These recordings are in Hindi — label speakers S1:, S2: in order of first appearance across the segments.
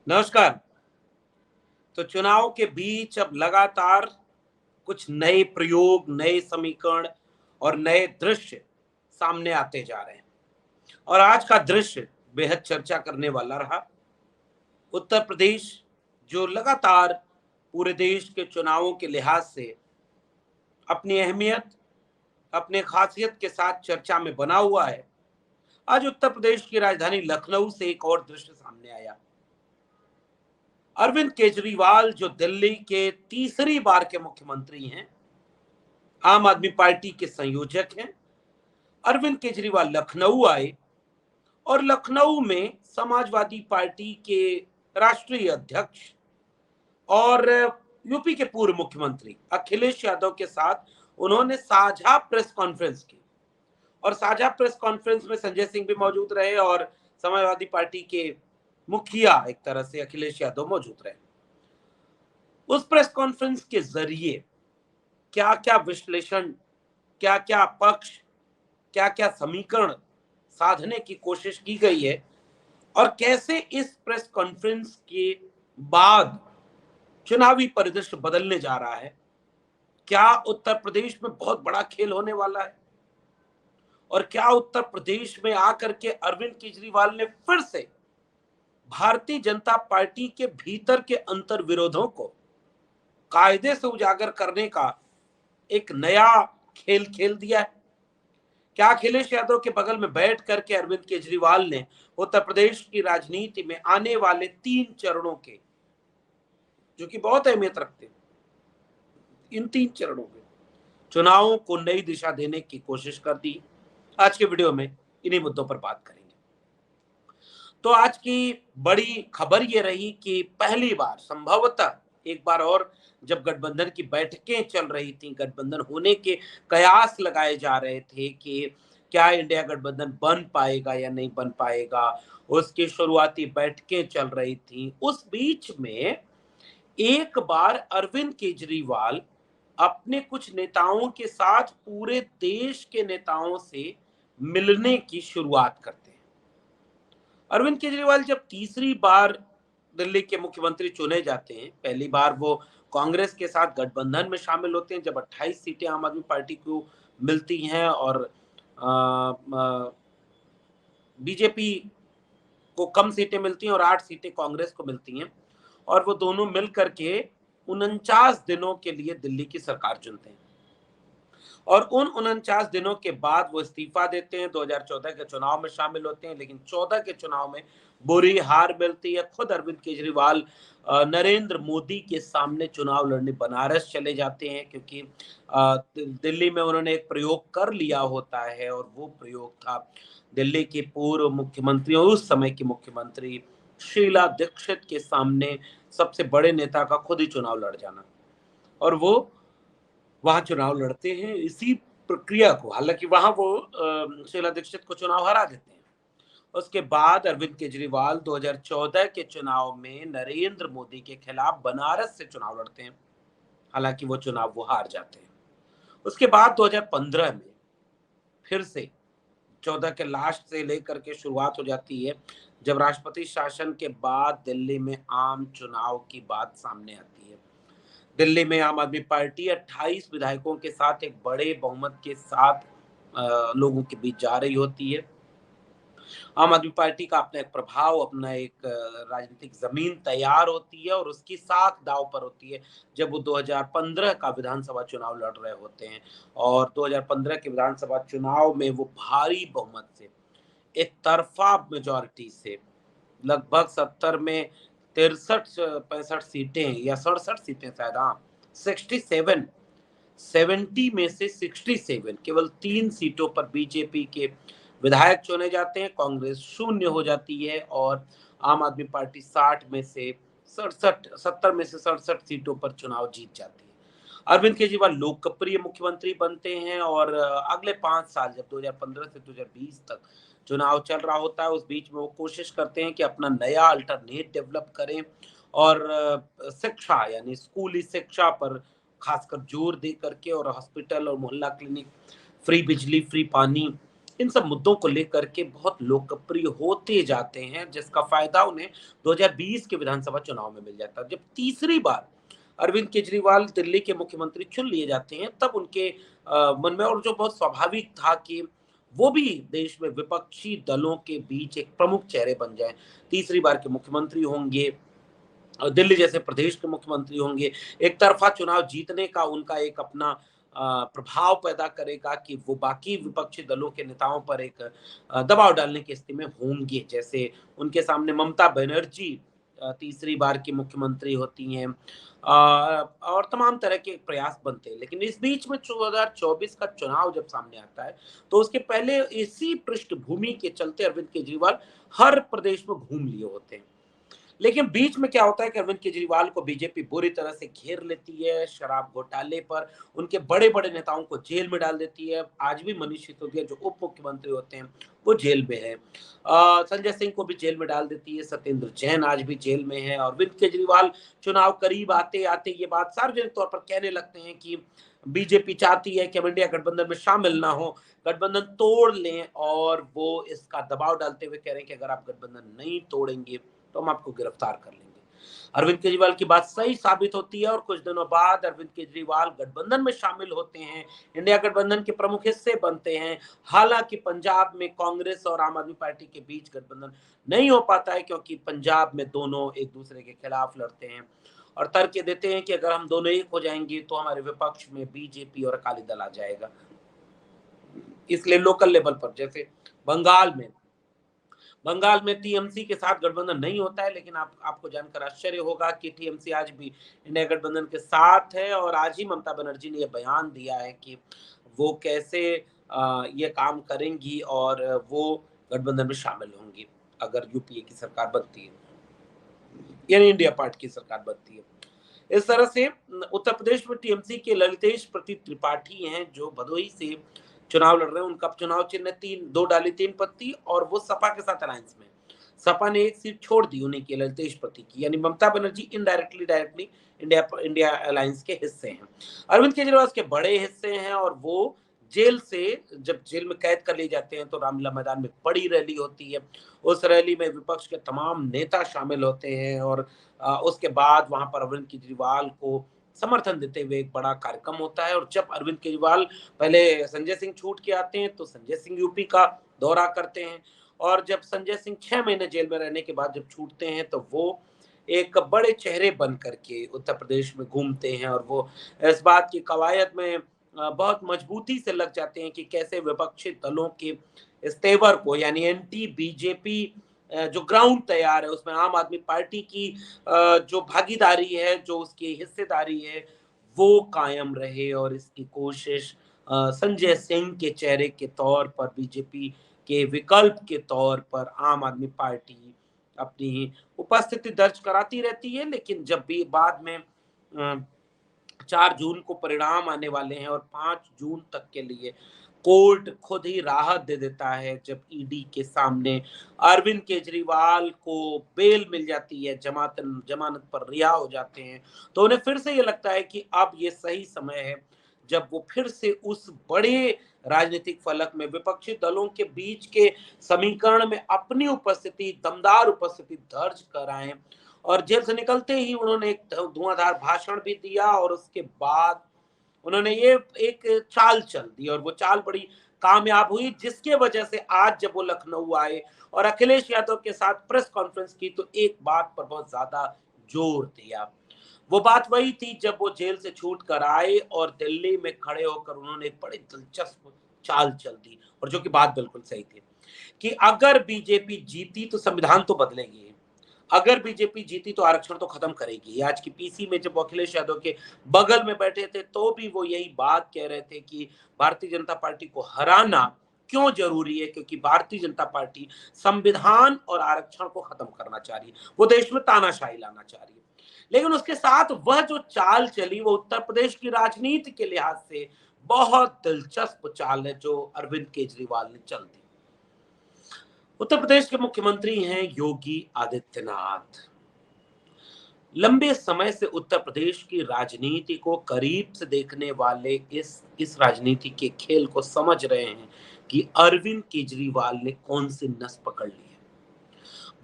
S1: नमस्कार। तो चुनाव के बीच अब लगातार कुछ नए प्रयोग, नए समीकरण और नए दृश्य सामने आते जा रहे हैं और आज का दृश्य बेहद चर्चा करने वाला रहा। उत्तर प्रदेश जो लगातार पूरे देश के चुनावों के लिहाज से अपनी अहमियत, अपने खासियत के साथ चर्चा में बना हुआ है। आज उत्तर प्रदेश की राजधानी लखनऊ से एक और दृश्य सामने आया। अरविंद केजरीवाल जो दिल्ली के तीसरी बार के मुख्यमंत्री हैं, आम आदमी पार्टी के संयोजक हैं, अरविंद केजरीवाल लखनऊ आए और लखनऊ में समाजवादी पार्टी के राष्ट्रीय अध्यक्ष और यूपी के पूर्व मुख्यमंत्री अखिलेश यादव के साथ उन्होंने साझा प्रेस कॉन्फ्रेंस की और साझा प्रेस कॉन्फ्रेंस में संजय सिंह भी मौजूद रहे और समाजवादी पार्टी के मुखिया एक तरह से अखिलेश यादव मौजूद रहे। उस प्रेस कॉन्फ्रेंस के जरिए क्या क्या विश्लेषण, क्या क्या पक्ष, क्या क्या समीकरण साधने की कोशिश की गई है और कैसे इस प्रेस कॉन्फ्रेंस के बाद चुनावी परिदृश्य बदलने जा रहा है। क्या उत्तर प्रदेश में बहुत बड़ा खेल होने वाला है और क्या उत्तर प्रदेश में आकर के अरविंद केजरीवाल ने फिर से भारतीय जनता पार्टी के भीतर के अंतर विरोधों को कायदे से उजागर करने का एक नया खेल खेल दिया है। क्या अखिलेश यादव के बगल में बैठ करके अरविंद केजरीवाल ने उत्तर प्रदेश की राजनीति में आने वाले 3 चरणों के, जो कि बहुत अहमियत रखते हैं, इन 3 चरणों के चुनावों को नई दिशा देने की कोशिश कर दी। आज के वीडियो में इन्हीं मुद्दों पर बात करेंगे। तो आज की बड़ी खबर ये रही कि पहली बार, संभवतः एक बार और, जब गठबंधन की बैठकें चल रही थी, गठबंधन होने के कयास लगाए जा रहे थे कि क्या इंडिया गठबंधन बन पाएगा या नहीं बन पाएगा, उसकी शुरुआती बैठकें चल रही थी। उस बीच में एक बार अरविंद केजरीवाल अपने कुछ नेताओं के साथ पूरे देश के नेताओं से मिलने की शुरुआत करते हैं। अरविंद केजरीवाल जब तीसरी बार दिल्ली के मुख्यमंत्री चुने जाते हैं, पहली बार वो कांग्रेस के साथ गठबंधन में शामिल होते हैं जब 28 सीटें आम आदमी पार्टी को मिलती हैं और बीजेपी को कम सीटें मिलती हैं और 8 सीटें कांग्रेस को मिलती हैं और वो दोनों मिल करके 49 दिनों के लिए दिल्ली की सरकार चुनते हैं और उन 49 दिनों के बाद वो इस्तीफा देते हैं। 2014 के चुनाव में शामिल होते हैं, लेकिन 14 के चुनाव में बुरी हार मिलती है। खुद अरविंद केजरीवाल नरेंद्र मोदी के सामने चुनाव लड़ने बनारस चले जाते हैं, क्योंकि दिल्ली में उन्होंने एक प्रयोग कर लिया होता है और वो प्रयोग था दिल्ली की पूर्व मुख्यमंत्री और उस समय की मुख्यमंत्री शीला दीक्षित के सामने सबसे बड़े नेता का खुद ही चुनाव लड़ जाना, और वो वहां चुनाव लड़ते हैं। इसी प्रक्रिया को, हालांकि वहां वो शीला दीक्षित को चुनाव हरा देते हैं। उसके बाद अरविंद केजरीवाल 2014 के चुनाव में नरेंद्र मोदी के खिलाफ बनारस से चुनाव लड़ते हैं, हालांकि वो चुनाव वो हार जाते हैं। उसके बाद 2015 में फिर से 14 के लास्ट से लेकर के शुरुआत हो जाती है, जब राष्ट्रपति शासन के बाद दिल्ली में आम चुनाव की बात सामने आती है। दिल्ली में आम आदमी पार्टी 28 विधायकों के साथ एक बड़े बहुमत के साथ लोगों के बीच जा रही होती है। आम आदमी पार्टी का अपना एक प्रभाव, अपना एक राजनीतिक जमीन तैयार होती है और उसकी साख दांव पर होती है जब वो 2015 का विधानसभा चुनाव लड़ रहे होते हैं और 2015 के विधानसभा चुनाव में वो भारी बहुमत से, एक तरफा मेजॉरिटी से, लगभग 70 में 63-65 सीटें या 67 सीटें शायद, हाँ 67, 70 में से 67, केवल 3 सीटों पर बीजेपी के विधायक चुने जाते हैं। कांग्रेस शून्य हो जाती है और आम आदमी पार्टी 60 में से 67, 70 में से 67 सीटों पर चुनाव जीत जाती है। अरविंद केजरीवाल लोकप्रिय मुख्यमंत्री बनते हैं और अगले 5 साल, जब 2015 से 2020 तक चुनाव चल रहा होता है, उस बीच में वो कोशिश करते हैं कि अपना नया अल्टरनेट डेवलप करें और शिक्षा यानी स्कूली शिक्षा पर खासकर जोर दे करके, और हॉस्पिटल और मोहल्ला क्लिनिक, फ्री बिजली, फ्री पानी, इन सब मुद्दों को लेकर के बहुत लोकप्रिय होते जाते हैं, जिसका फायदा उन्हें 2020 के विधानसभा चुनाव में मिल जाता है। जब तीसरी बार अरविंद केजरीवाल दिल्ली के मुख्यमंत्री चुन लिए जाते हैं, तब उनके मन में, और जो बहुत स्वाभाविक था कि वो भी देश में विपक्षी दलों के बीच एक प्रमुख चेहरे बन जाएं, तीसरी बार के मुख्यमंत्री होंगे, दिल्ली जैसे प्रदेश के मुख्यमंत्री होंगे, एक तरफा चुनाव जीतने का उनका एक अपना प्रभाव पैदा करेगा कि वो बाकी विपक्षी दलों के नेताओं पर एक दबाव डालने की स्थिति में होंगे। जैसे उनके सामने ममता बनर्जी तीसरी बार की मुख्यमंत्री होती हैं, और तमाम तरह के प्रयास बनते हैं। लेकिन इस बीच में 2024 का चुनाव जब सामने आता है, तो उसके पहले इसी पृष्ठभूमि के चलते अरविंद केजरीवाल हर प्रदेश में घूम लिए होते हैं। लेकिन बीच में क्या होता है कि अरविंद केजरीवाल को बीजेपी बुरी तरह से घेर लेती है, शराब घोटाले पर उनके बड़े-बड़े नेताओं को जेल में डाल देती है। आज भी मनीष सिसोदिया जो उप मुख्यमंत्री होते हैं, वो जेल में है। संजय सिंह को भी जेल में डाल देती है, सत्येंद्र जैन आज भी जेल में है, और अरविंद केजरीवाल चुनाव करीब आते-आते ये बात सार्वजनिक तौर पर कहने लगते हैं कि बीजेपी चाहती है कि हम इंडिया गठबंधन में शामिल ना हो, गठबंधन तोड़ लें, और वो इसका दबाव डालते हुए कह रहे हैं कि अगर आप गठबंधन नहीं तोड़ेंगे तो हम आपको गिरफ्तार कर लेंगे। अरविंद केजरीवाल की बात सही साबित होती है, और कुछ दिनों बाद अरविंद केजरीवाल गठबंधन में शामिल होते हैं, इंडिया गठबंधन के प्रमुख हिस्से बनते हैं। हालांकि पंजाब में कांग्रेस और आम आदमी पार्टी के बीच गठबंधन नहीं हो पाता है, क्योंकि पंजाब में दोनों एक दूसरे के खिलाफ लड़ते हैं, और तर्क ये देते हैं कि अगर हम दोनों एक हो जाएंगे तो हमारे विपक्ष में बीजेपी और अकाली दल आ जाएगा। इसलिए लोकल लेवल पर, जैसे बंगाल में टीएमसी के साथ गठबंधन नहीं होता है, लेकिन आपको जानकर आश्चर्य होगा कि टीएमसी आज भी इंडिया गठबंधन के साथ है, और आज ही ममता बनर्जी ने यह बयान दिया है कि वो कैसे ये काम करेंगी, और वो गठबंधन में शामिल होंगी अगर यूपीए की सरकार बनती है, यानी इंडिया पार्टी की सरकार बनती है। इस तरह से उत्तर प्रदेश में टीएमसी के ललितेश प्रति त्रिपाठी हैं, जो भदोही से चुनाव लड़ रहे हैं। उनका चुनाव चिन्ह तीन, दो डाली तीन पत्ती, और वो सपा के साथ अलायंस में। सपा ने एक सीट छोड़ दी उन्हीं की, ललितेश प्रति की, यानी Mamata Banerjee indirectly directly India India alliance के हिस्से हैं। अरविंद केजरीवाल के बड़े हिस्से हैं, और वो जेल से जब जेल में कैद कर लिए जाते हैं तो रामलीला मैदान में बड़ी रैली होती है। उस रैली में विपक्ष के तमाम नेता शामिल होते हैं, और उसके बाद वहां पर अरविंद केजरीवाल को समर्थन देते हुए एक बड़ा कार्यक्रम होता है। और जब अरविंद केजरीवाल पहले संजय सिंह छूट के आते हैं, तो संजय सिंह यूपी का दौरा करते हैं, और जब संजय सिंह 6 महीने जेल में रहने के बाद जब छूटते हैं, तो वो एक बड़े चेहरे बन करके उत्तर प्रदेश में घूमते हैं, और वो इस बात की कवायद में बहुत मजबूती से लग जाते हैं कि कैसे विपक्षी दलों के इस तेवर को, यानी एंटी बीजेपी जो ग्राउंड तैयार है, उसमें आम आदमी पार्टी की जो भागीदारी है, जो उसकी हिस्सेदारी है, वो कायम रहे, और इसकी कोशिश संजय सिंह के चेहरे के तौर पर, बीजेपी के विकल्प के तौर पर आम आदमी पार्टी अपनी उपस्थिति दर्ज कराती रहती है। लेकिन जब भी बाद में 4 जून को परिणाम आने वाले हैं, और 5 जून तक के लिए कोर्ट खुद ही राहत दे देता है, जब ईडी के सामने अरविंद केजरीवाल को बेल मिल जाती है, जमानत पर रिहा हो जाते हैं, तो उन्हें फिर से ये लगता है कि अब ये सही समय है जब वो फिर से उस बड़े राजनीतिक फलक में विपक्षी दलों के बीच के समीकरण में अपनी उपस्थिति, दमदार उपस्थिति दर्ज कराएं। और जेल से निकलते ही उन्होंने एक धुआंधार भाषण भी दिया, और उसके बाद उन्होंने ये एक चाल चल दी, और वो चाल बड़ी कामयाब हुई, जिसके वजह से आज जब वो लखनऊ आए और अखिलेश यादव के साथ प्रेस कॉन्फ्रेंस की, तो एक बात पर बहुत ज्यादा जोर दिया। वो बात वही थी जब वो जेल से छूट कर आए और दिल्ली में खड़े होकर उन्होंने एक बड़ी दिलचस्प चाल चल दी, और जो कि बात बिल्कुल सही थी कि अगर बीजेपी जीती तो संविधान तो बदलेगी, अगर बीजेपी जीती तो आरक्षण तो खत्म करेगी। आज की पीसी में जब अखिलेश यादव के बगल में बैठे थे, तो भी वो यही बात कह रहे थे कि भारतीय जनता पार्टी को हराना क्यों जरूरी है, क्योंकि भारतीय जनता पार्टी संविधान और आरक्षण को खत्म करना चाह रही है, वो देश में तानाशाही लाना चाह रही है। लेकिन उसके साथ वह जो चाल चली, वो उत्तर प्रदेश की राजनीति के लिहाज से बहुत दिलचस्प चाल है, जो अरविंद केजरीवाल ने चल दी। उत्तर प्रदेश के मुख्यमंत्री हैं योगी आदित्यनाथ। लंबे समय से उत्तर प्रदेश की राजनीति को करीब से देखने वाले इस राजनीति के खेल को समझ रहे हैं कि अरविंद केजरीवाल ने कौन सी नस पकड़ ली है।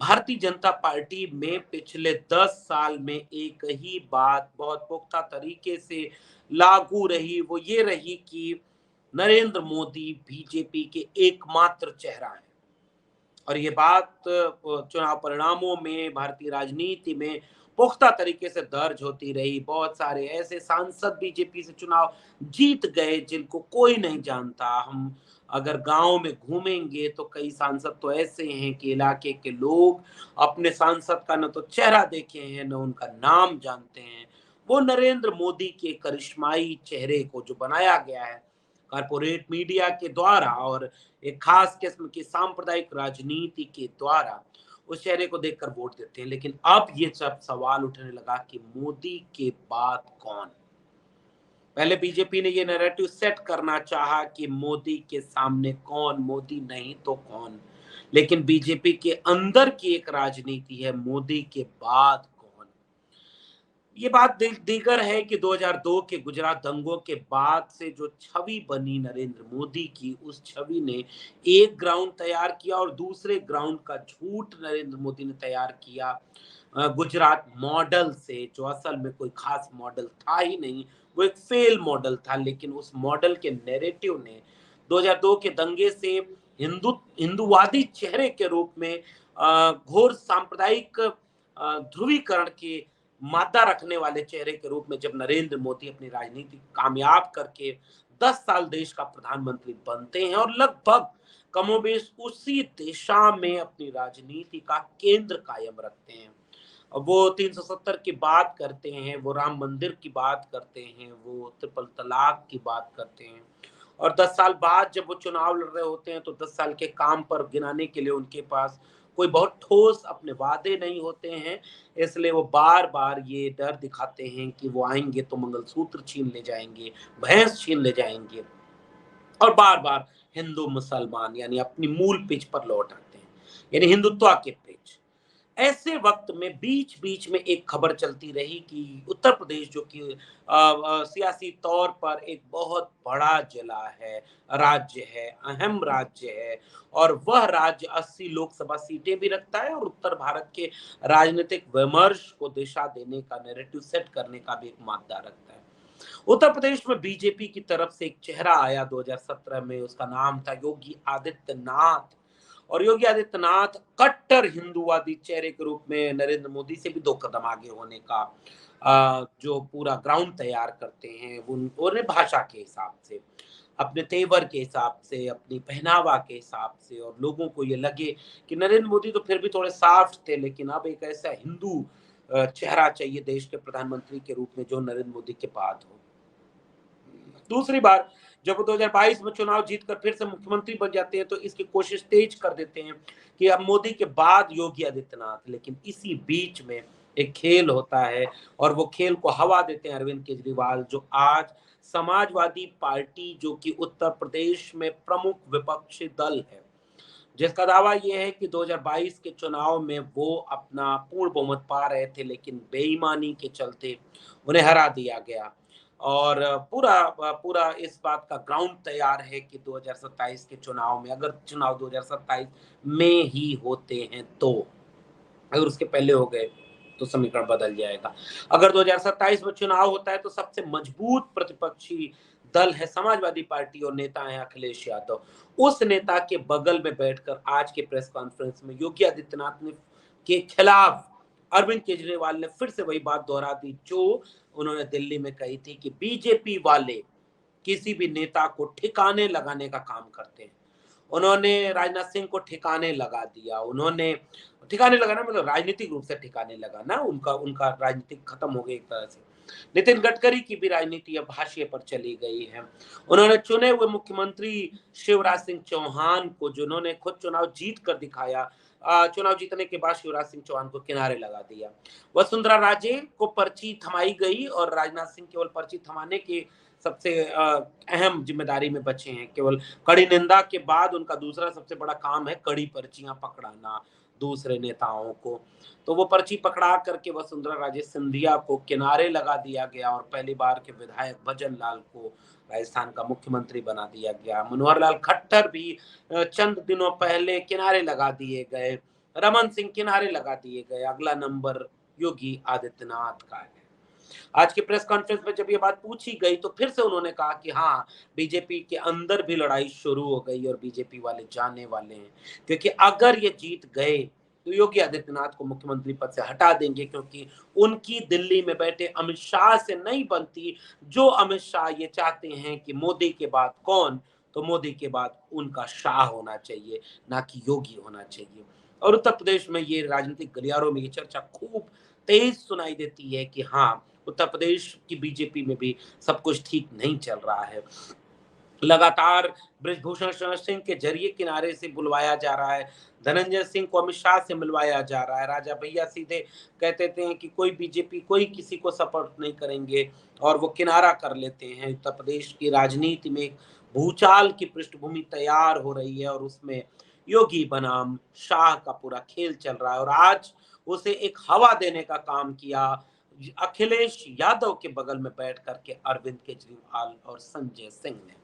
S1: भारतीय जनता पार्टी में पिछले 10 साल में एक ही बात बहुत पुख्ता तरीके से लागू रही, वो ये रही कि नरेंद्र मोदी बीजेपी के एकमात्र चेहरा हैं। और ये बात चुनाव परिणामों में, भारतीय राजनीति में पुख्ता तरीके से दर्ज होती रही। बहुत सारे ऐसे सांसद बीजेपी से चुनाव जीत गए जिनको कोई नहीं जानता। हम अगर गांव में घूमेंगे तो कई सांसद तो ऐसे हैं कि इलाके के लोग अपने सांसद का न तो चेहरा देखे हैं, न उनका नाम जानते हैं। वो नरेंद्र मोदी के करिश्माई चेहरे को जो बनाया गया है कारपोरेट मीडिया के द्वारा और एक खास किस्म की सांप्रदायिक राजनीति के द्वारा, उस चेहरे को देखकर वोट देते हैं। लेकिन अब ये सब सवाल उठने लगा कि मोदी के बाद कौन। पहले बीजेपी ने ये नैरेटिव सेट करना चाहा कि मोदी के सामने कौन, मोदी नहीं तो कौन। लेकिन बीजेपी के अंदर की एक राजनीति है, मोदी के बाद कौन। ये बात दीगर है कि 2002 के गुजरात दंगों के बाद से जो छवि बनी नरेंद्र मोदी की, उस छवि ने एक ग्राउंड तैयार किया और दूसरे ग्राउंड का झूठ नरेंद्र मोदी ने तैयार किया गुजरात मॉडल से, जो असल में कोई खास मॉडल था ही नहीं, वो एक फेल मॉडल था। लेकिन उस मॉडल के नैरेटिव ने 2002 के दंगे से हिंदूवादी चेहरे के रूप में घोर सांप्रदायिक ध्रुवीकरण के मादा रखने वाले चेहरे के रूप में जब नरेंद्र मोदी अपनी राजनीति कामयाब करके 10 साल देश का प्रधानमंत्री बनते हैं और लगभग कमोबेश उसी दिशा में अपनी राजनीति का केंद्र कायम रखते हैं। वो 370 की बात करते हैं, वो राम मंदिर की बात करते हैं, वो ट्रिपल तलाक की बात करते हैं। और 10 साल बाद जब वो चुनाव लड़ रहे होते हैं तो 10 साल के काम पर गिनाने के लिए उनके पास कोई बहुत ठोस अपने वादे नहीं होते हैं। इसलिए वो बार-बार ये डर दिखाते हैं कि वो आएँगे तो मंगलसूत्र छीन ले जाएँगे, भैंस छीन ले जाएँगे और बार-बार हिंदू मुसलमान यानी अपनी मूल पिच पर लौट आते हैं, यानी हिंदुत्व के पिच। ऐसे वक्त में बीच-बीच में एक खबर चलती रही कि उत्तर प्रदेश जो कि सियासी तौर पर एक बहुत बड़ा जिला है, राज्य है, अहम राज्य है और वह राज्य 80 लोकसभा सीटें भी रखता है और उत्तर भारत के राजनीतिक विमर्श को दिशा देने का, नैरेटिव सेट करने का भी एक मादा रखता है। उत्तर प्रदेश में बीजेपी की तरफ से एक चेहरा आया 2017 में, उसका नाम था योगी आदित्यनाथ। और योगी आदित्यनाथ कट्टर हिंदूवादी चेहरे के रूप में नरेंद्र मोदी से भी 2 कदम आगे होने का जो पूरा ग्राउंड तैयार करते हैं, उन्हें भाषा के हिसाब से, अपने तेवर के हिसाब से, अपनी पहनावा के हिसाब से और लोगों को ये लगे कि नरेंद्र मोदी तो फिर भी थोड़े सॉफ्ट थे, लेकिन अब एक ऐसा हिंदू चेहरा चाहिए देश के प्रधानमंत्री के रूप में जो नरेंद्र मोदी के बाद हो। दूसरी बार जब वो 2022 में चुनाव जीतकर फिर से मुख्यमंत्री बन जाते हैं तो इसकी कोशिश तेज कर देते हैं कि अब मोदी के बाद योगी आदित्यनाथ। लेकिन इसी बीच में एक खेल होता है और वो खेल को हवा देते हैं अरविंद केजरीवाल, जो आज समाजवादी पार्टी जो कि उत्तर प्रदेश में प्रमुख विपक्षी दल है, जिसका दावा ये है कि 2022 के चुनाव में वो अपना पूर्ण बहुमत पा रहे थे, लेकिन बेईमानी के चलते उन्हें हरा दिया गया। और पूरा इस बात का ग्राउंड तैयार है कि 2027 के चुनाव में, अगर चुनाव 2027 में ही होते हैं तो, अगर उसके पहले हो गए तो समीकरण बदल जाएगा। अगर 2027 में चुनाव होता है तो सबसे मजबूत प्रतिपक्षी दल है समाजवादी पार्टी और नेता है अखिलेश यादव। उस नेता के बगल में बैठकर आज के प्रेस कॉन्फ्रेंस में योगी आदित्यनाथ ने के खिलाफ अरविंद केजरीवाल ने फिर से वही बात दोहरा दी जो उन्होंने दिल्ली में कही थी कि बीजेपी वाले किसी भी नेता को ठिकाने लगाने का काम करते हैं। उन्होंने राजनाथ सिंह को ठिकाने लगा दिया। उन्होंने ठिकाने लगाना मतलब राजनीतिक रूप से ठिकाने लगाना, उनका उनका राजनीतिक खत्म हो गई एक तरह से। नितिन गडकरी की भी राजनीति अब हाशिए पर चली गई है। उन्होंने चुने हुए मुख्यमंत्री शिवराज सिंह चौहान को, जिन्होंने खुद चुनाव जीत कर दिखाया, चुनाव जीतने के बाद शिवराज सिंह चौहान को किनारे लगा दिया। वसुंधरा राजे को पर्ची थमाई गई और राजनाथ सिंह केवल पर्ची थमाने के सबसे अहम जिम्मेदारी में बचे हैं। केवल कड़ी निंदा के बाद उनका दूसरा सबसे बड़ा काम है कड़ी पर्चियां पकड़ाना। दूसरे नेताओं को। तो वो पर्ची पकड़ा करके वसुंधरा राजे सिंधिया को किनारे लगा दिया गया और पहली बार के विधायक भजन लाल को राजस्थान का मुख्यमंत्री बना दिया गया। मनोहर लाल खट्टर भी चंद दिनों पहले किनारे लगा दिए गए। रमन सिंह किनारे लगा दिए गए। अगला नंबर योगी आदित्यनाथ का है। आज की प्रेस कॉन्फ्रेंस में जब ये बात पूछी गई तो फिर से उन्होंने कहा कि हाँ, बीजेपी के अंदर भी लड़ाई शुरू हो गई और बीजेपी वाले जाने वाले हैं, क्योंकि अगर ये जीत गए तो योगी आदित्यनाथ को मुख्यमंत्री पद से हटा देंगे, क्योंकि उनकी दिल्ली में बैठे अमित शाह से नहीं बनती। जो अमित शाह ये चाहते हैं कि मोदी के बाद कौन, तो मोदी के बाद उनका शाह होना चाहिए, ना कि योगी होना चाहिए। और उत्तर प्रदेश में ये राजनीतिक गलियारों में ये चर्चा खूब तेज सुनाई देती है कि हाँ, उत्तर प्रदेश की बीजेपी में भी सब कुछ ठीक नहीं चल रहा है। लगातार बृजभूषण शरण सिंह के जरिए किनारे से बुलवाया जा रहा है। धनंजय सिंह को अमित शाह से मिलवाया जा रहा है। राजा भैया सीधे कह देते हैं कि कोई बीजेपी कोई किसी को सपोर्ट नहीं करेंगे और वो किनारा कर लेते हैं। उत्तर प्रदेश की राजनीति में एक भूचाल की पृष्ठभूमि तैयार हो रही है और उसमें योगी बनाम शाह का पूरा खेल चल रहा है। और आज उसे एक हवा देने का काम किया अखिलेश यादव के बगल में बैठ करके अरविंद केजरीवाल और संजय सिंह ने।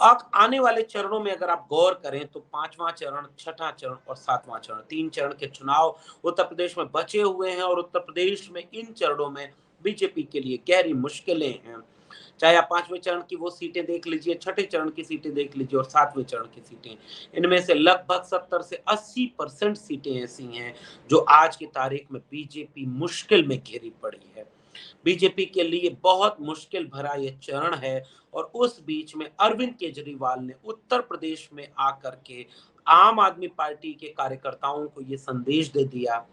S1: अब आने वाले चरणों में अगर आप गौर करें तो 5वां चरण, 6ठा चरण और 7वां चरण, 3 चरण के चुनाव उत्तर प्रदेश में बचे हुए हैं और उत्तर प्रदेश में इन चरणों में बीजेपी के लिए गहरी मुश्किलें हैं। चाहे आप 5वें चरण की वो सीटें देख लीजिए, 6ठे चरण की सीटें देख लीजिए और 7वें चरण की सीटें, इनमें से लगभग 70 से 80% सीटें ऐसी हैं जो आज की तारीख में बीजेपी मुश्किल में घिरी पड़ी है। बीजेपी के लिए बहुत मुश्किल भरा ये चरण है और उस बीच में अरविंद केजरीवाल ने उत्तर प्रदेश में आकर के आम आदमी पार्टी के कार्यकर्ताओं को ये संदेश दे दिया,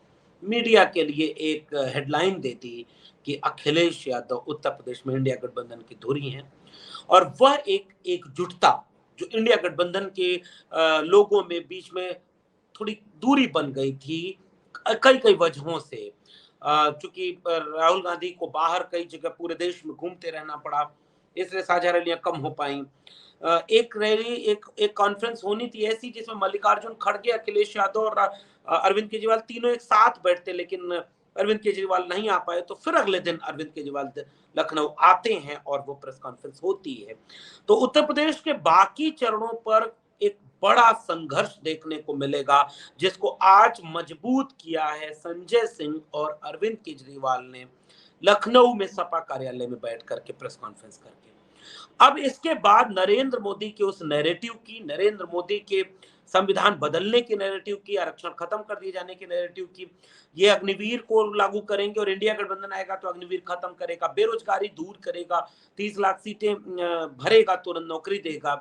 S1: मीडिया के लिए एक हेडलाइन दे दी कि अखिलेश यादव उत्तर प्रदेश में इंडिया गठबंधन की धुरी हैं और वह एक एकजुटता जो इंडिया गठबंधन के लोगों में बीच में थोड़ी दूरी बन गई थी कई कई वजहों से। चूंकि राहुल गांधी को बाहर कई जगह पूरे देश में घूमते रहना पड़ा, इसलिए साझा रैलियां कम हो पाई। एक रैली एक कॉन्फ्रेंस होनी थी ऐसी जिसमें मल्लिकार्जुन खड़गे, अखिलेश यादव और अरविंद केजरीवाल तीनों एक साथ बैठते, लेकिन अरविंद केजरीवाल नहीं आ पाए। तो फिर अगले दिन अरविंद केजरीवाल लखनऊ आते हैं और वो प्रेस कॉन्फ्रेंस होती है। तो उत्तर प्रदेश के बाकी चरणों पर एक बड़ा संघर्ष देखने को मिलेगा, जिसको आज मजबूत किया है संजय सिंह और अरविंद केजरीवाल ने लखनऊ में सपा कार्यालय में बैठ करके प्रेस कॉन्फ्रेंस करके। अब इसके बाद नरेंद्र मोदी के उस नैरेटिव की, नरेंद्र मोदी के संविधान बदलने की नैरेटिव की, आरक्षण खत्म कर दिए जाने की नैरेटिव की, ये अग्निवीर को लागू करेंगे और इंडिया गठबंधन आएगा तो अग्निवीर खत्म करेगा, बेरोजगारी दूर करेगा, 30 लाख सीटें भरेगा, तुरंत नौकरी देगा,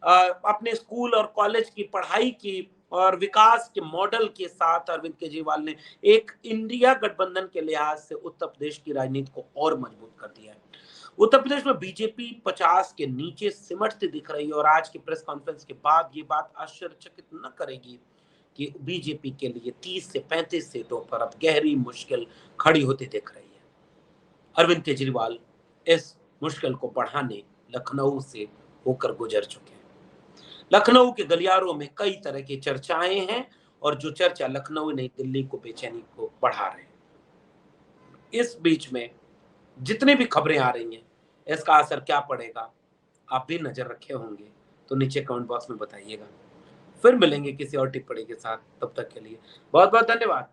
S1: अपने स्कूल और कॉलेज की पढ़ाई की और विकास के मॉडल के साथ अरविंद केजरीवाल ने एक इंडिया गठबंधन के लिहाज से उत्तर प्रदेश की राजनीति को और मजबूत कर दिया है। उत्तर प्रदेश में बीजेपी 50 के नीचे सिमटती दिख रही है और आज की प्रेस कॉन्फ्रेंस के बाद ये बात आश्चर्यचकित न करेगी कि बीजेपी के लिए 30 से 35 सीटों पर अब गहरी मुश्किल खड़ी होती दिख रही है। अरविंद केजरीवाल इस मुश्किल को बढ़ाने लखनऊ से होकर गुजर चुके हैं। लखनऊ के गलियारों में कई तरह की चर्चाएं हैं और जो चर्चा लखनऊ नहीं दिल्ली को बेचैनी को बढ़ा रहे हैं। इस बीच में जितनी भी खबरें आ रही हैं, इसका असर क्या पड़ेगा, आप भी नजर रखे होंगे तो नीचे कमेंट बॉक्स में बताइएगा। फिर मिलेंगे किसी और टिप्पणी के साथ, तब तक के लिए बहुत बहुत धन्यवाद।